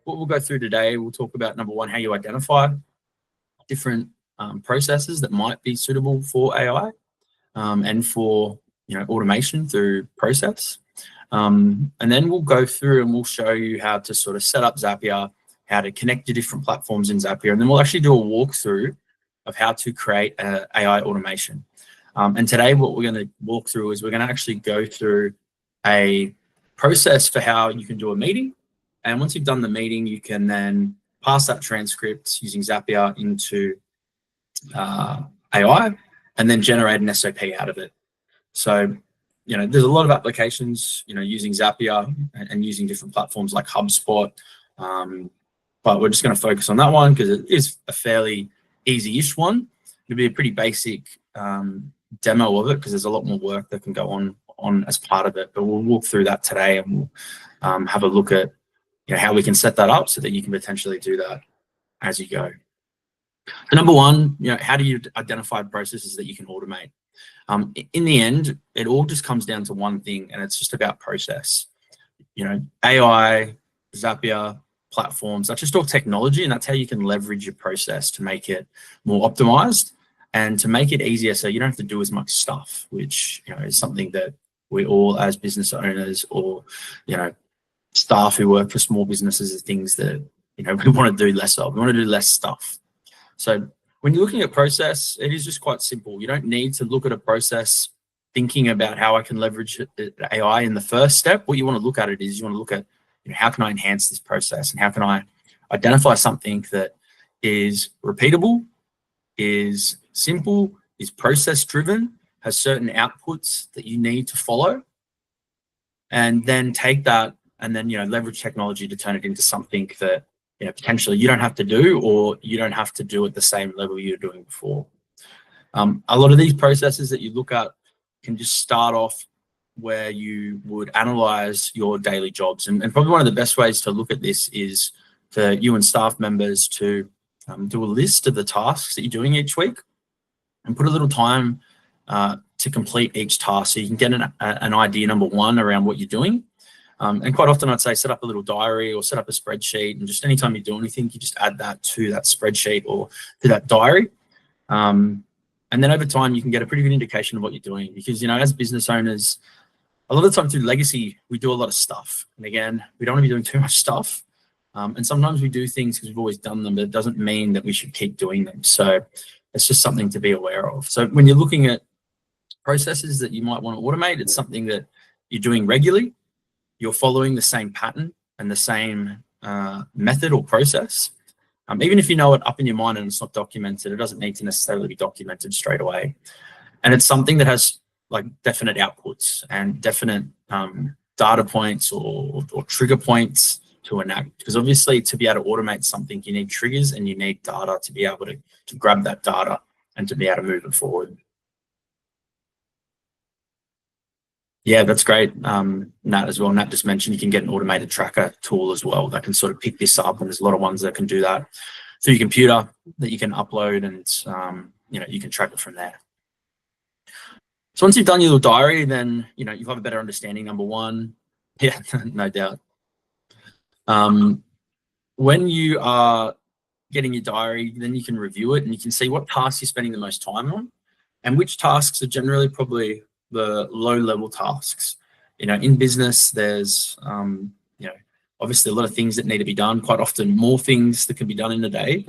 what we'll go through today, we'll talk about number one, how you identify different processes that might be suitable for AI and for automation through process. And then we'll go through and we'll show you how to sort of set up Zapier, how to connect to different platforms in Zapier, and then we'll actually do a walkthrough of how to create AI automation. And today what we're going to walk through is we're going to actually go through a process for how you can do a meeting. And once you've done the meeting, you can then pass that transcript using Zapier into AI and then generate an SOP out of it. So, there's a lot of applications, using Zapier and using different platforms like HubSpot. But we're just going to focus on that one because it is a fairly easy-ish one. It'll be a pretty basic demo of it because there's a lot more work that can go on as part of it. But we'll walk through that today and we'll have a look at how we can set that up so that you can potentially do that as you go. So number one, how do you identify processes that you can automate? In the end, it all just comes down to one thing, and it's just about process. AI, Zapier, platforms, that's just all technology, and that's how you can leverage your process to make it more optimized and to make it easier so you don't have to do as much stuff, which is something that we all as business owners or staff who work for small businesses are things that we want to do less of. We want to do less stuff. So when you're looking at process, it is just quite simple. You don't need to look at a process thinking about how I can leverage AI in the first step. What you want to look at it is you want to look at how can I enhance this process and how can I identify something that is repeatable, is simple, is process driven, has certain outputs that you need to follow, and then take that and then leverage technology to turn it into something that potentially you don't have to do, or you don't have to do at the same level you're doing before. A lot of these processes that you look at can just start off where you would analyze your daily jobs. And probably one of the best ways to look at this is for you and staff members to do a list of the tasks that you're doing each week and put a little time to complete each task so you can get an idea, number one, around what you're doing. And quite often I'd say set up a little diary or set up a spreadsheet, and just anytime you do anything, you just add that to that spreadsheet or to that diary. And then over time, you can get a pretty good indication of what you're doing because, as business owners, a lot of the time through legacy, we do a lot of stuff. And again, we don't want to be doing too much stuff. And sometimes we do things because we've always done them, but it doesn't mean that we should keep doing them. So it's just something to be aware of. So when you're looking at processes that you might want to automate, it's something that you're doing regularly. You're following the same pattern and the same method or process. Even if you know it up in your mind and it's not documented, it doesn't need to necessarily be documented straight away. And it's something that has like definite outputs and definite data points or trigger points to enact. Because obviously to be able to automate something, you need triggers and you need data to be able to grab that data and to be able to move it forward. Yeah, that's great. Nat as well. Nat just mentioned you can get an automated tracker tool as well that can sort of pick this up, and there's a lot of ones that can do that through your computer that you can upload, and you can track it from there. So once you've done your little diary, then you have a better understanding. Number one, yeah, no doubt. When you are getting your diary, then you can review it and you can see what tasks you're spending the most time on, and which tasks are generally probably the low-level tasks. In business, there's obviously a lot of things that need to be done. Quite often, more things that can be done in a day.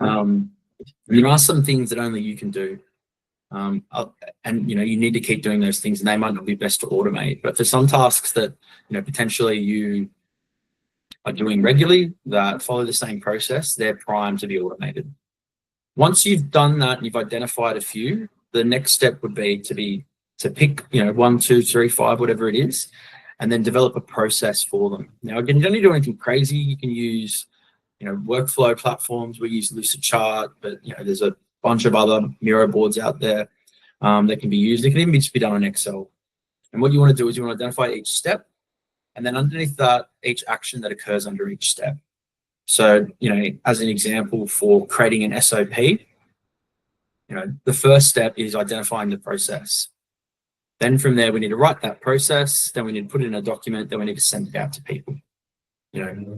There are some things that only you can do, and you need to keep doing those things, and they might not be best to automate. But for some tasks that potentially you are doing regularly that follow the same process, they're primed to be automated. Once you've done that and you've identified a few, the next step would be to pick 1, 2, 3, 5, whatever it is, and then develop a process for them. Now, again, you don't need to do anything crazy. You can use workflow platforms. We use Lucidchart, but there's a bunch of other Miro boards out there that can be used. It can even just be done in Excel. And what you want to do is you want to identify each step, and then underneath that, each action that occurs under each step. So, as an example for creating an SOP, the first step is identifying the process. Then from there, we need to write that process. Then we need to put it in a document. Then we need to send it out to people.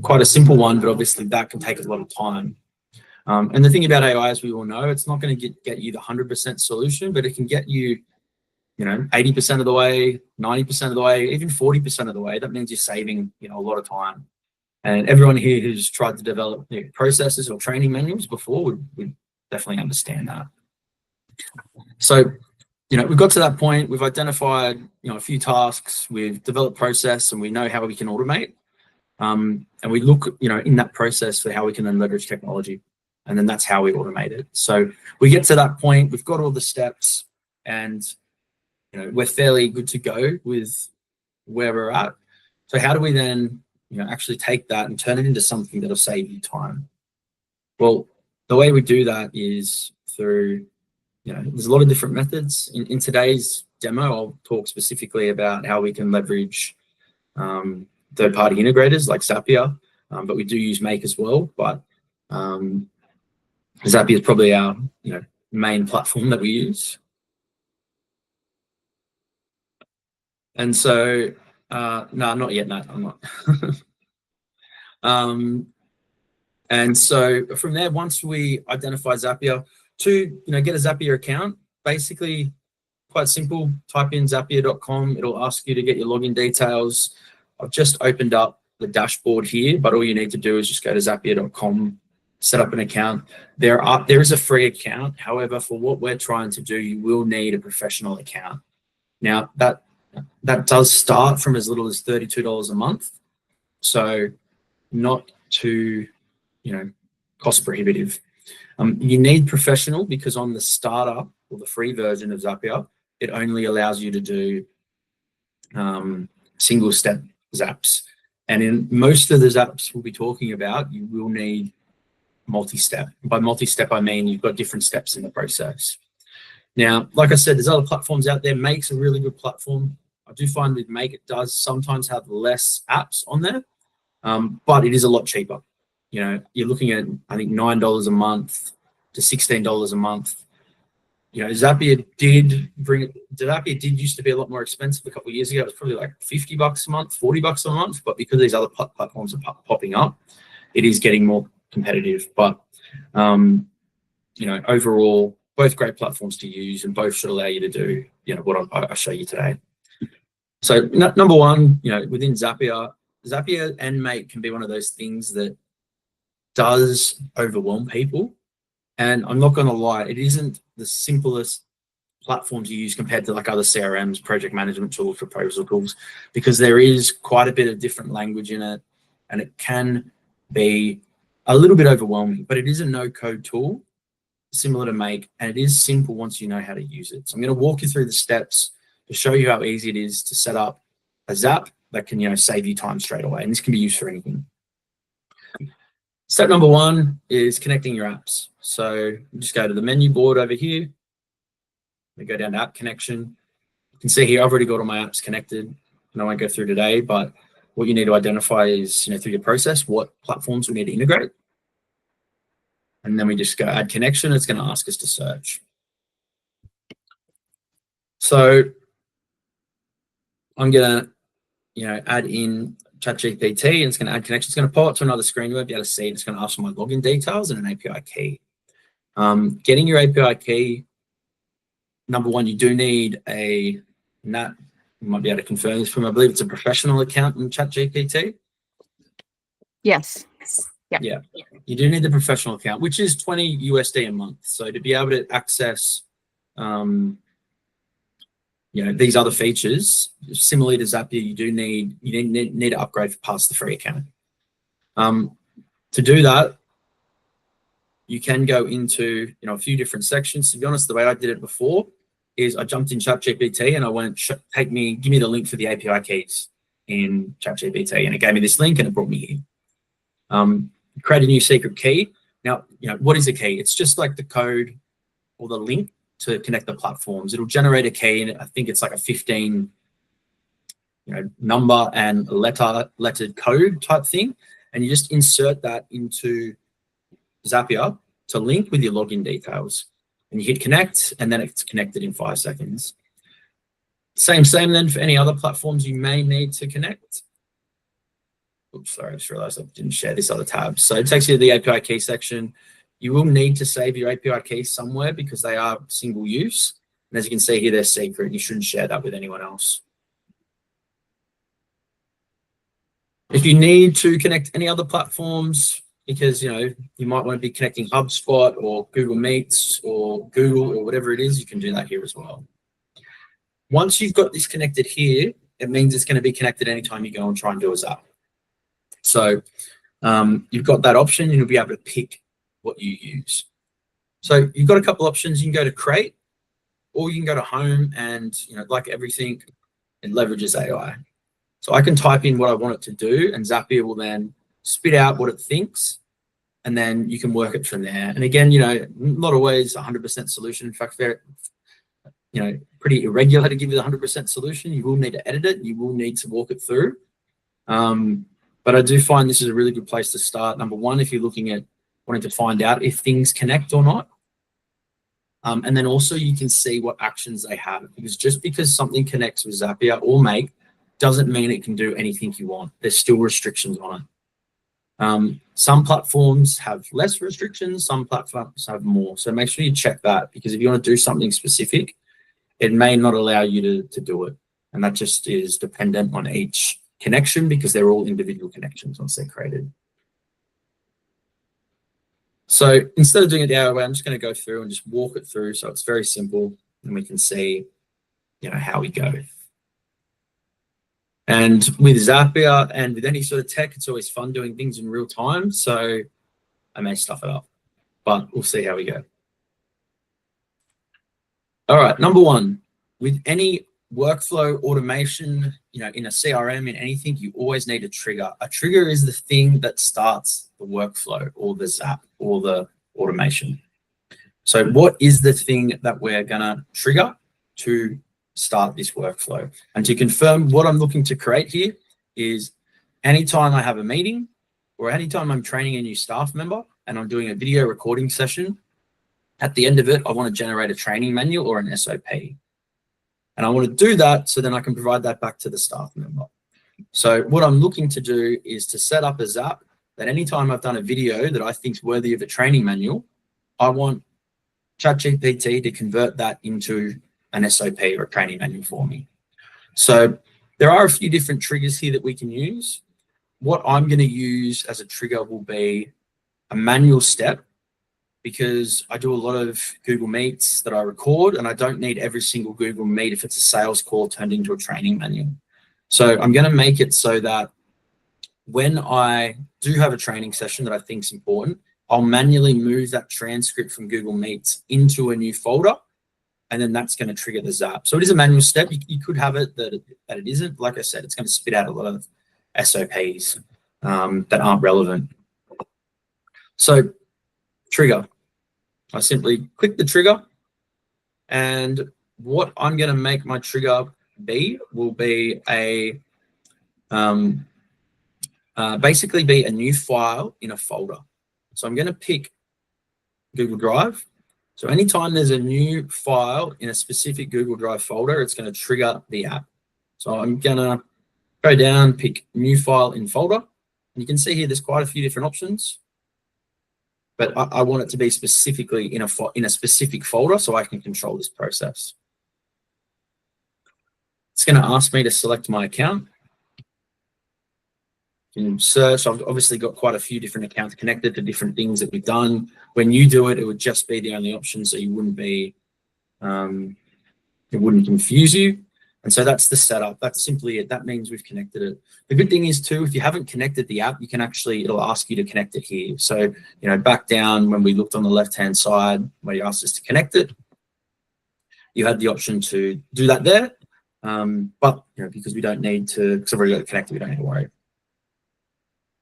quite a simple one, but obviously that can take a lot of time. And the thing about AI, as we all know, it's not going to get you the 100% solution, but it can get you, 80% of the way, 90% of the way, even 40% of the way. That means you're saving, a lot of time. And everyone here who's tried to develop processes or training manuals before would definitely understand that. So, we've got to that point. We've identified, a few tasks. We've developed process, and we know how we can automate. And we look, in that process for how we can then leverage technology. And then that's how we automate it. So we get to that point. We've got all the steps, and we're fairly good to go with where we're at. So how do we then, actually take that and turn it into something that'll save you time? Well, the way we do that is through, there's a lot of different methods. In today's demo, I'll talk specifically about how we can leverage third-party integrators like Zapier, but we do use Make as well. But Zapier is probably our, main platform that we use. And so, no, not yet, Matt, I'm not. And so from there, once we identify Zapier, to get a Zapier account, basically quite simple. Type in zapier.com. It'll ask you to get your login details. I've just opened up the dashboard here, but all you need to do is just go to zapier.com, set up an account. There is a free account. However, for what we're trying to do, you will need a professional account. Now that does start from as little as $32 a month. So not too, cost prohibitive. You need professional because on the starter or the free version of Zapier, it only allows you to do single step Zaps. And in most of the Zaps we'll be talking about, you will need multi-step. By multi-step, I mean you've got different steps in the process. Now, like I said, there's other platforms out there. Make's a really good platform. I do find with Make, it does sometimes have less apps on there, but it is a lot cheaper. You're looking at, I think, $9 a month to $16 a month. Zapier did used to be a lot more expensive a couple of years ago. It was probably like $50 a month, $40 a month, but because these other platforms are popping up, it is getting more competitive. But, overall, both great platforms to use, and both should allow you to do, what I show you today. So number one, within Zapier and Make can be one of those things that does overwhelm people. And I'm not going to lie, it isn't the simplest platform to use compared to like other CRMs, project management tools, proposal tools, because there is quite a bit of different language in it, and it can be a little bit overwhelming, but it is a no-code tool similar to Make, and it is simple once you know how to use it. So I'm going to walk you through the steps to show you how easy it is to set up a Zap that can, save you time straight away. And this can be used for anything. Step number one is connecting your apps. So just go to the menu board over here. We go down to app connection. You can see here, I've already got all my apps connected, and I won't go through today, but what you need to identify is, through your process, what platforms we need to integrate. And then we just go add connection. It's going to ask us to search. So I'm going to, add in ChatGPT, and it's going to add connection. It's going to pull up to another screen. You won't be able to see it. It's going to ask for my login details and an API key. Getting your API key, number one, you do need a NAT. You might be able to confirm this from, I believe it's a professional account in ChatGPT. Yes. Yeah. You do need the professional account, which is $20 USD a month. So to be able to access, these other features, similarly to Zapier, you need to upgrade past the free account. To do that, you can go into a few different sections. To be honest, the way I did it before is I jumped in ChatGPT and I went, give me the link for the API keys in ChatGPT, and it gave me this link and it brought me here. Create a new secret key. Now, what is a key? It's just like the code or the link to connect the platforms. It'll generate a key, and I think it's like a 15 number and lettered code type thing, and you just insert that into Zapier to link with your login details, and you hit connect, and then it's connected in 5 seconds. Same then for any other platforms you may need to connect. Oops, sorry, I just realized I didn't share this other tab. So it takes you to the API key section. You will need to save your API keys somewhere because they are single use. And as you can see here, they're secret. You shouldn't share that with anyone else. If you need to connect any other platforms, because you might want to be connecting HubSpot or Google Meets or Google or whatever it is, you can do that here as well. Once you've got this connected here, it means it's going to be connected anytime you go and try and do a Zap. So you've got that option and you'll be able to pick what you use. So you've got a couple options. You can go to create or you can go to home, and like everything, it leverages AI. So I can type in what I want it to do and Zapier will then spit out what it thinks, and then you can work it from there. And again, not always 100% solution. In fact, they're pretty irregular to give you the 100% solution. You will need to edit it. You will need to walk it through. But I do find this is a really good place to start. Number one, if you're looking at wanting to find out if things connect or not. And then also you can see what actions they have, because just because something connects with Zapier or Make doesn't mean it can do anything you want. There's still restrictions on it. Some platforms have less restrictions, some platforms have more. So make sure you check that, because if you want to do something specific, it may not allow you to do it. And that just is dependent on each connection, because they're all individual connections once they're created. So instead of doing it the other way, I'm just going to go through and just walk it through. So it's very simple and we can see, how we go. And with Zapier and with any sort of tech, it's always fun doing things in real time. So I may stuff it up, but we'll see how we go. All right, number one, with any workflow automation, in a CRM, in anything, you always need a trigger. A trigger is the thing that starts the workflow or the Zap or the automation. So what is the thing that we're gonna trigger to start this workflow? And to confirm, what I'm looking to create here is anytime I have a meeting or anytime I'm training a new staff member and I'm doing a video recording session, at the end of it, I want to generate a training manual or an SOP. And I want to do that so then I can provide that back to the staff member. So what I'm looking to do is to set up a Zap that anytime I've done a video that I think is worthy of a training manual, I want ChatGPT to convert that into an SOP or a training manual for me. So there are a few different triggers here that we can use. What I'm going to use as a trigger will be a manual step, because I do a lot of Google Meets that I record and I don't need every single Google Meet if it's a sales call turned into a training manual. So I'm going to make it so that when I do have a training session that I think is important, I'll manually move that transcript from Google Meets into a new folder, and then that's going to trigger the Zap. So it is a manual step. You could have it that it isn't. Like I said, it's going to spit out a lot of SOPs that aren't relevant. So trigger. I simply click the trigger, and what I'm going to make my trigger be will be a basically be a new file in a folder. So I'm going to pick Google Drive. So anytime there's a new file in a specific Google Drive folder, it's going to trigger the app. So I'm going to go down, pick new file in folder. And you can see here there's quite a few different options, but I want it to be specifically in a specific folder so I can control this process. It's going to ask me to select my account. In search, I've obviously got quite a few different accounts connected to different things that we've done. When you do it, it would just be the only option, so you wouldn't be, it wouldn't confuse you. And so that's the setup. That's simply it. That means we've connected it. The good thing is too, if you haven't connected the app, you can actually, it'll ask you to connect it here. So, back down when we looked on the left-hand side where you asked us to connect it, you had the option to do that there. But because we don't need to, because I've already got it connected, we don't need to worry.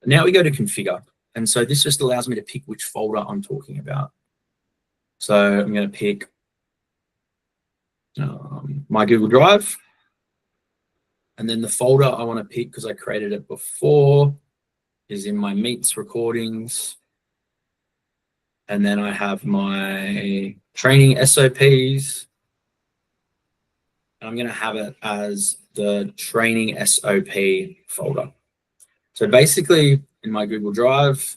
Now we go to configure. And so this just allows me to pick which folder I'm talking about. So I'm going to pick my Google Drive. And then the folder I want to pick, because I created it before, is in my Meets recordings. And then I have my training SOPs. And I'm going to have it as the training SOP folder. So basically in my Google Drive,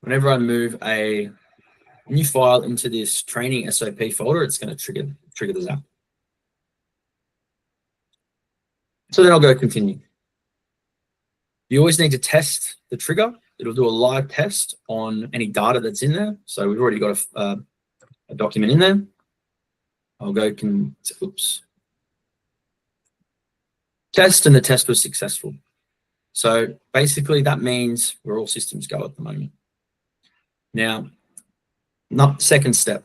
whenever I move a new file into this training SOP folder, it's going to trigger the Zap. So then I'll go continue. You always need to test the trigger. It'll do a live test on any data that's in there. So we've already got a document in there. I'll go test, and the test was successful. So basically that means we're all systems go at the moment. Now, second step,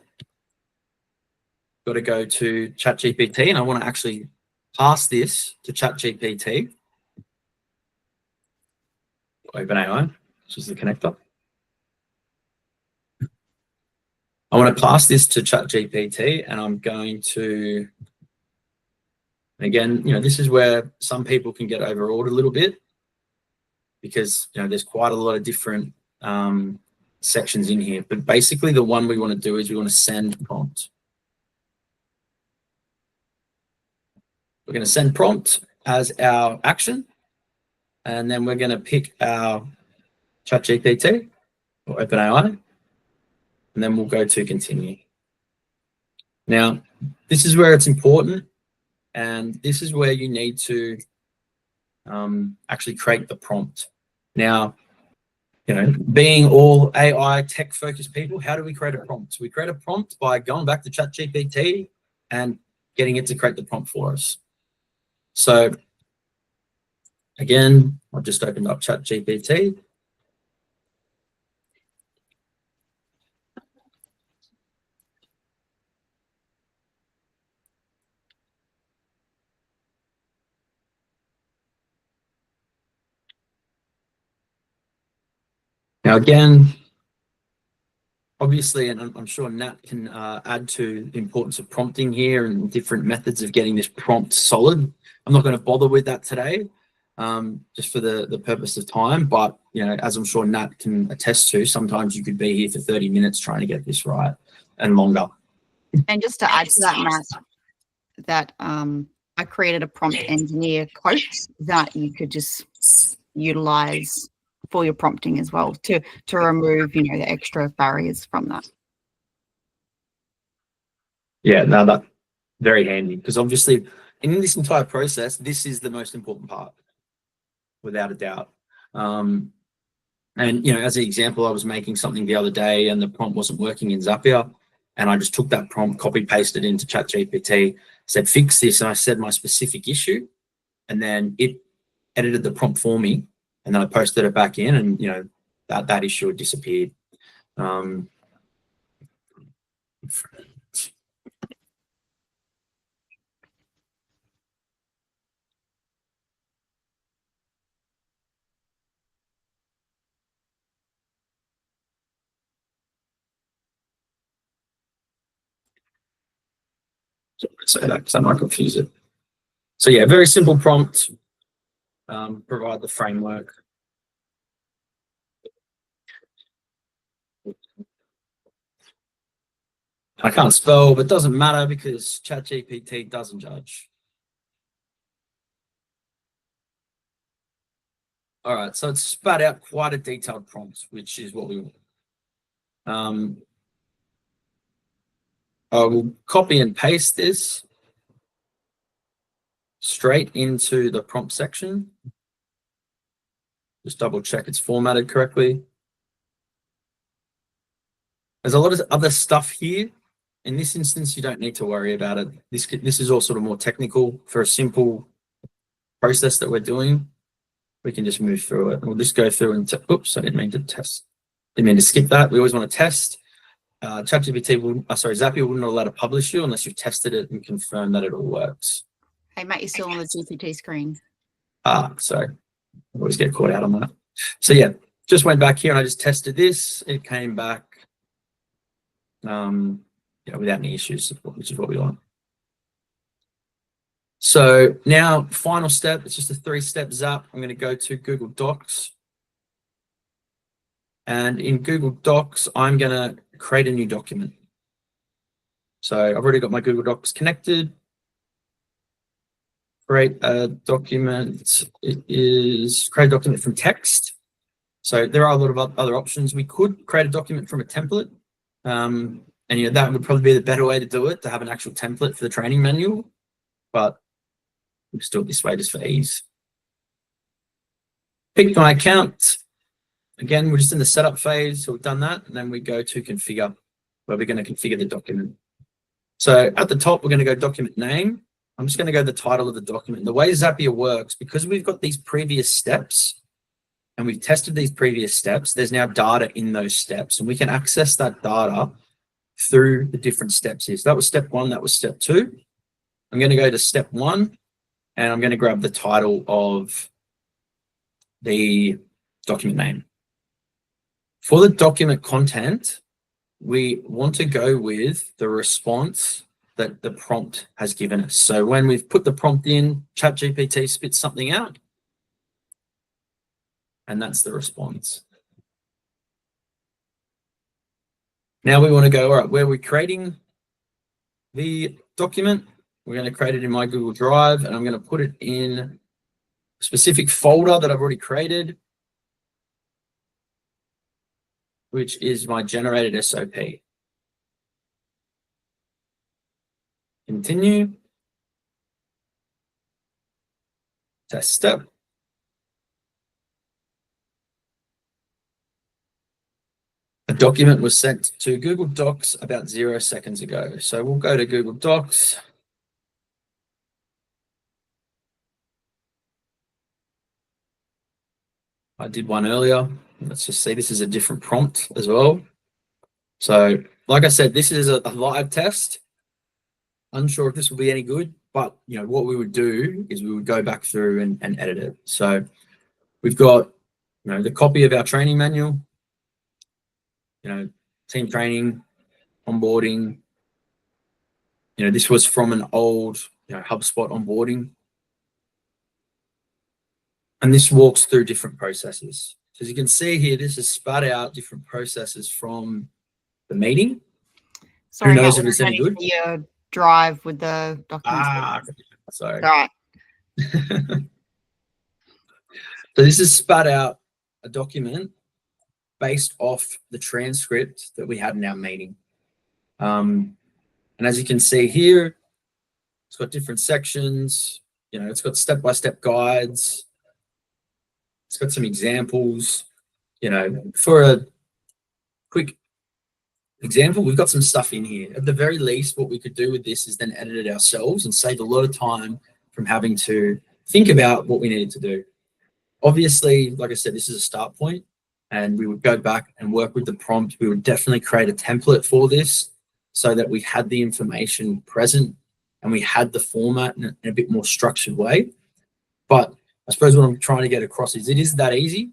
got to go to ChatGPT, and I want to actually pass this to ChatGPT. OpenAI, which is the connector. I want to pass this to ChatGPT, and I'm going to, again, this is where some people can get overawed a little bit, because there's quite a lot of different sections in here. But basically the one we want to do is we want to send prompt. We're going to send prompt as our action, and then we're going to pick our ChatGPT or OpenAI, and then we'll go to continue. Now, this is where it's important, and this is where you need to actually create the prompt. Now, being all AI tech-focused people, how do we create a prompt? We create a prompt by going back to ChatGPT and getting it to create the prompt for us. So again, I've just opened up ChatGPT. Now again, obviously, and I'm sure Nat can add to the importance of prompting here and different methods of getting this prompt solid. I'm not going to bother with that today, just for the purpose of time. But as I'm sure Nat can attest to, sometimes you could be here for 30 minutes trying to get this right, and longer. And just to add to that, Matt, that I created a prompt engineer quotes that you could just utilize for your prompting as well to remove the extra barriers from that. Yeah, no, that's very handy, because obviously in this entire process, this is the most important part, without a doubt. And as an example, I was making something the other day and the prompt wasn't working in Zapier, and I just took that prompt, copy pasted into ChatGPT, said fix this, and I said my specific issue, and then it edited the prompt for me, and then I posted it back in, and that issue had disappeared. So I'm going to say that because I might confuse it. So yeah, very simple prompt. Provide the framework. I can't spell, but it doesn't matter because ChatGPT doesn't judge. All right, so it's spat out quite a detailed prompt, which is what we want. I will copy and paste this straight into the prompt section. Just double check it's formatted correctly. There's a lot of other stuff here. In this instance, you don't need to worry about it. This is all sort of more technical. For a simple process that we're doing, we can just move through it. We'll just go through and, oops, I didn't mean to test. Didn't mean to skip that. We always want to test. ChatGPT Zapier wouldn't allow to publish you unless you've tested it and confirmed that it all works. Hey, Matt, you're still on the GPT screen. Sorry. I always get caught out on that. So yeah, just went back here and I just tested this. It came back without any issues, which is what we want. So now, final step, it's just a 3-step Zap. I'm going to go to Google Docs. And in Google Docs, I'm going to create a new document. So I've already got my Google Docs connected. create a document. It is create a document from text. So there are a lot of other options. We could create a document from a template. And that would probably be the better way to do it, to have an actual template for the training manual. But we'll just do it this way just for ease. Pick my account. Again, we're just in the setup phase, so we've done that, and then we go to configure, where we're going to configure the document. So at the top, we're going to go document name. I'm just going to go the title of the document. The way Zapier works, because we've got these previous steps and we've tested these previous steps, there's now data in those steps, and we can access that data through the different steps here. So that was step 1, that was step 2. I'm going to go to step 1, and I'm going to grab the title of the document name. For the document content, we want to go with the response that the prompt has given us. So when we've put the prompt in, ChatGPT spits something out, and that's the response. Now we want to go, all right, where we're creating the document, we're going to create it in my Google Drive, and I'm going to put it in a specific folder that I've already created, which is my generated SOP. Continue. Test step. A document was sent to Google Docs about 0 seconds ago. So we'll go to Google Docs. I did one earlier. Let's just see, this is a different prompt as well. So like I said, this is a live test. Unsure if this will be any good, but what we would do is we would go back through and edit it. So we've got the copy of our training manual, team training, onboarding. This was from an old HubSpot onboarding. And this walks through different processes. So as you can see here, this has spat out different processes from the meeting. Sorry, who knows if it's any good? Your drive with the documents. Sorry. All right. So this has spat out a document based off the transcript that we had in our meeting. And as you can see here, it's got different sections. It's got step-by-step guides. It's got some examples. For a quick example, we've got some stuff in here. At the very least, what we could do with this is then edit it ourselves and save a lot of time from having to think about what we needed to do. Obviously, like I said, this is a start point, and we would go back and work with the prompt. We would definitely create a template for this so that we had the information present and we had the format in a bit more structured way. But I suppose what I'm trying to get across is it is that easy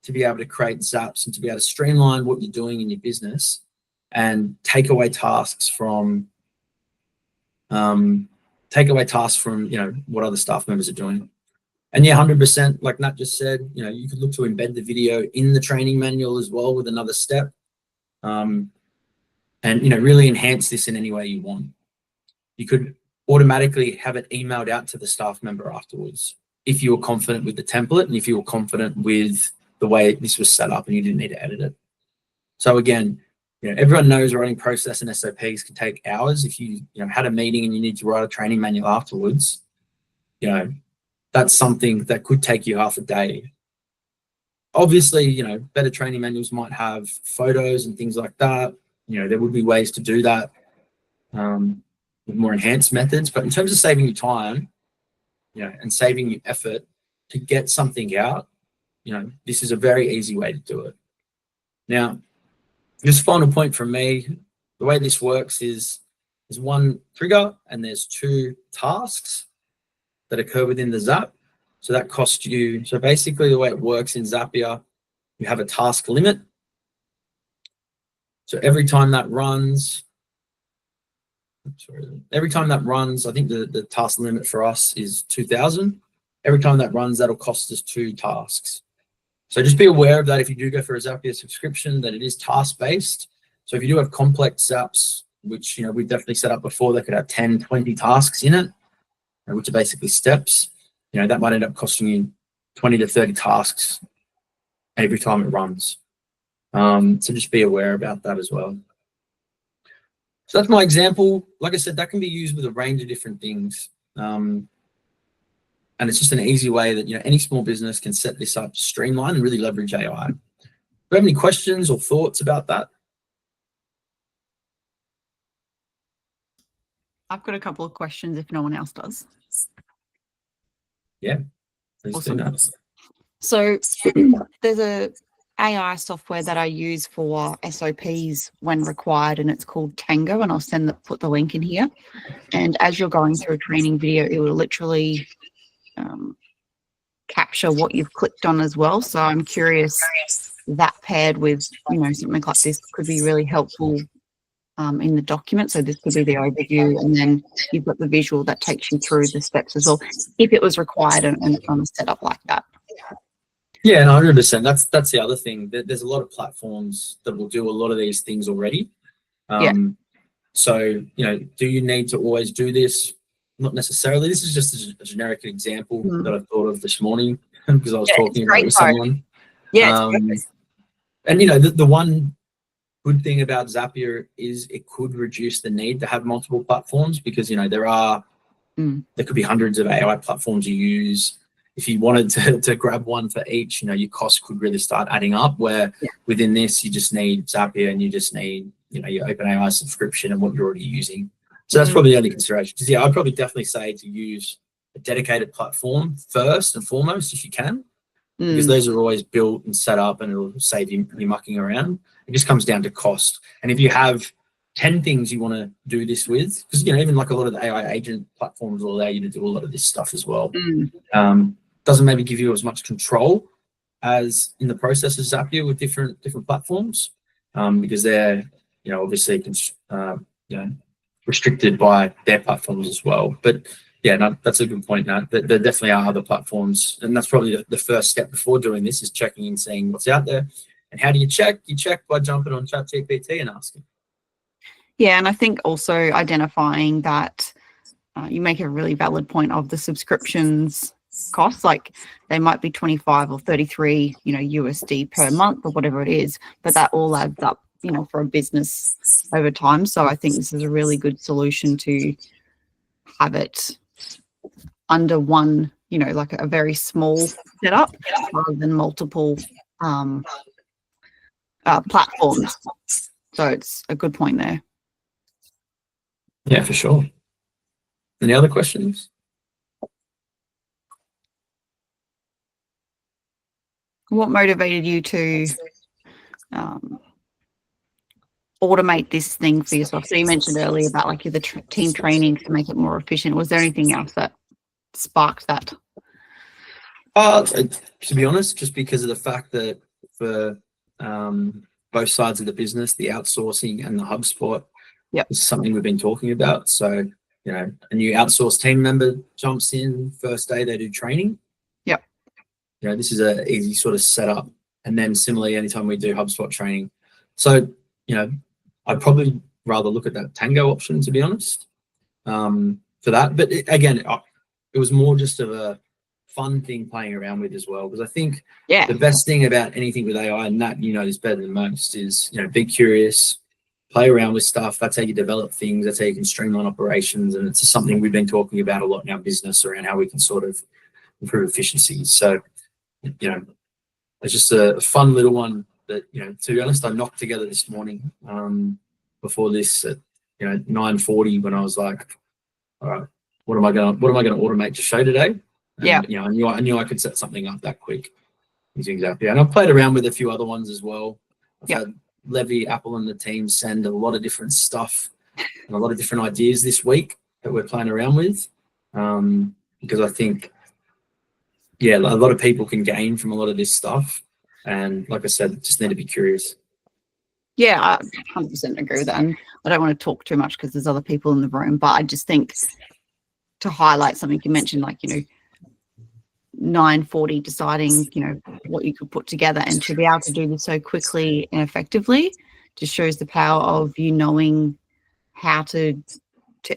to be able to create Zaps and to be able to streamline what you're doing in your business and take away tasks from what other staff members are doing. And yeah, 100%, like Nat just said, you could look to embed the video in the training manual as well with another step, and really enhance this in any way you want. You could automatically have it emailed out to the staff member afterwards if you were confident with the template and if you were confident with the way this was set up and you didn't need to edit it. So again, everyone knows writing process and SOPs can take hours. If you had a meeting and you need to write a training manual afterwards, that's something that could take you half a day. Obviously, better training manuals might have photos and things like that. There would be ways to do that with more enhanced methods. But in terms of saving you time, and saving you effort to get something out, this is a very easy way to do it. Now, just final point from me, the way this works is there's one trigger and there's 2 tasks that occur within the Zap. So that costs you, so basically the way it works in Zapier, you have a task limit. So every time that runs, I think the task limit for us is 2,000. Every time that runs, that'll cost us 2 tasks. So just be aware of that if you do go for a Zapier subscription, that it is task-based. So if you do have complex Zaps, which we've definitely set up before, that could have 10, 20 tasks in it, which are basically steps, that might end up costing you 20 to 30 tasks every time it runs. So just be aware about that as well. So that's my example. Like I said, that can be used with a range of different things. And it's just an easy way that, any small business can set this up, streamline, and really leverage AI. Do you have any questions or thoughts about that? I've got a couple of questions if no one else does. Yeah, please do that. So there's a AI software that I use for SOPs when required, and it's called Tango, and I'll put the link in here. And as you're going through a training video, it will literally capture what you've clicked on as well. So I'm curious, that paired with something like this could be really helpful in the document. So this could be the overview, and then you've got the visual that takes you through the steps as well, if it was required and on a setup like that. Yeah, no, 100%. That's the other thing. There's a lot of platforms that will do a lot of these things already. So, do you need to always do this? Not necessarily. This is just a generic example that I thought of this morning because I was talking about it with someone. Yeah. And the one good thing about Zapier is it could reduce the need to have multiple platforms because there could be hundreds of AI platforms you use. If you wanted to grab one for each, your costs could really start adding up, where within this you just need Zapier and you just need your OpenAI subscription and what you're already using. So that's probably the only consideration. Because I'd probably definitely say to use a dedicated platform first and foremost if you can, because those are always built and set up and it'll save you mucking around. It just comes down to cost. And if you have 10 things you want to do this with, because even like a lot of the AI agent platforms will allow you to do a lot of this stuff as well. Doesn't maybe give you as much control as in the process of Zapier with different platforms, because they're obviously restricted by their platforms as well. But yeah, no, that's a good point. Now there definitely are other platforms, and that's probably the first step before doing this is checking and seeing what's out there. And how do you check? You check by jumping on ChatGPT and asking. Yeah, and I think also identifying that you make a really valid point of the subscriptions costs, like they might be 25 or 33 USD per month or whatever it is, but that all adds up for a business over time. So I think this is a really good solution to have it under one like a very small setup rather than multiple platforms. So it's a good point there. Yeah, for sure. Any other questions? What motivated you to automate this thing for yourself? So you mentioned earlier about like the team training to make it more efficient. Was there anything else that sparked that? To be honest, just because of the fact that for both sides of the business, the outsourcing and the HubSpot is something we've been talking about. So, a new outsourced team member jumps in, first day they do training. This is an easy sort of setup. And then similarly, anytime we do HubSpot training. So, I'd probably rather look at that Tango option, to be honest, for that. But again, it was more just of a fun thing playing around with as well. Because I think the best thing about anything with AI, and that is better than most, is, be curious, play around with stuff. That's how you develop things. That's how you can streamline operations. And it's something we've been talking about a lot in our business around how we can sort of improve efficiencies. So, it's just a fun little one that, to be honest, I knocked together this morning before this at 9:40 when I was like, all right, what am I going to automate to show today? And, I knew I could set something up that quick using Zapier. And I've played around with a few other ones as well. I've had Levy, Apple, and the team send a lot of different stuff and a lot of different ideas this week that we're playing around with, because I think a lot of people can gain from a lot of this stuff. And like I said, just need to be curious. Yeah, I 100% agree with that. And I don't want to talk too much because there's other people in the room, but I just think to highlight something you mentioned, like, 9:40 deciding, what you could put together, and to be able to do this so quickly and effectively just shows the power of you knowing how to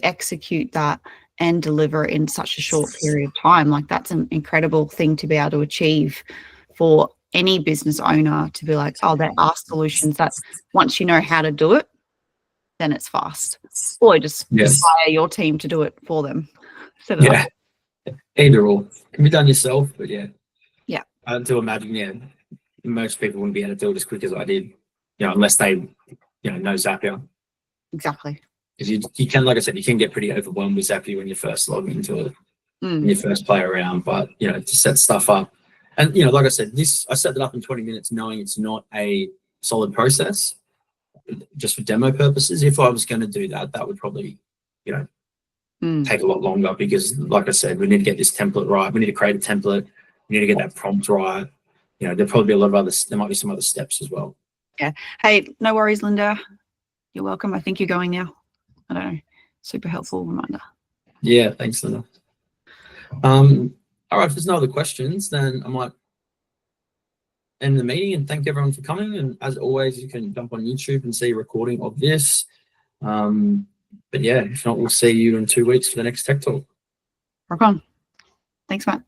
execute that and deliver in such a short period of time. Like, that's an incredible thing to be able to achieve for any business owner, to be like, oh, there are solutions that once you know how to do it, then it's fast. Or just hire your team to do it for them. Yeah. Either or. Can be done yourself, but yeah. Yeah. I have to imagine, most people wouldn't be able to do it as quick as I did, unless they, know Zapier. Exactly. Because you can, like I said, you can get pretty overwhelmed with Zapier when you first log into it, when you first play around. But, to set stuff up. And, like I said, I set it up in 20 minutes knowing it's not a solid process, just for demo purposes. If I was going to do that, that would probably, take a lot longer, because, like I said, we need to get this template right. We need to create a template. We need to get that prompt right. There'll probably be a lot of there might be some other steps as well. Yeah. Hey, no worries, Linda. You're welcome. I think you're going now. I don't know. Super helpful reminder. Yeah, thanks, Linda. All right, if there's no other questions, then I might end the meeting and thank everyone for coming. And as always, you can jump on YouTube and see a recording of this. But yeah, if not, we'll see you in 2 weeks for the next Tech Talk. Rock on. Thanks, Matt.